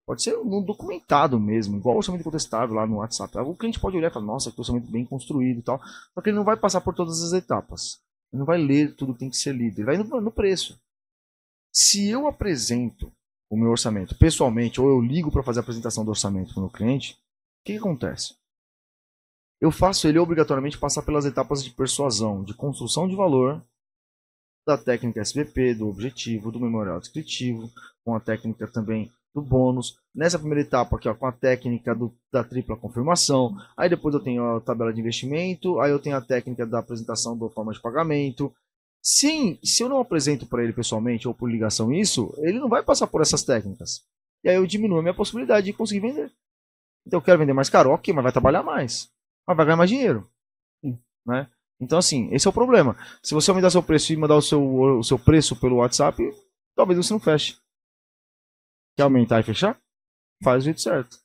Pode ser no documentado mesmo, igual o orçamento contestável lá no WhatsApp. O cliente pode olhar e falar, nossa, que orçamento bem construído e tal. Só que ele não vai passar por todas as etapas. Ele não vai ler tudo que tem que ser lido. Ele vai no preço. Se eu apresento o meu orçamento pessoalmente, ou eu ligo para fazer a apresentação do orçamento para o meu cliente, o que acontece? Eu faço ele obrigatoriamente passar pelas etapas de persuasão, de construção de valor, da técnica SBP, do objetivo, do memorial descritivo, com a técnica também do bônus. Nessa primeira etapa aqui, ó, com a técnica da tripla confirmação. Aí depois eu tenho a tabela de investimento. Aí eu tenho a técnica da apresentação da forma de pagamento. Sim, se eu não apresento para ele pessoalmente ou por ligação isso, ele não vai passar por essas técnicas. E aí eu diminuo a minha possibilidade de conseguir vender. Então eu quero vender mais caro, ok, mas vai trabalhar mais. Mas vai ganhar mais dinheiro. Né? Então assim, esse é o problema. Se você aumentar seu preço e mandar o seu preço pelo WhatsApp, talvez você não feche. Quer aumentar e fechar? Faz o jeito certo.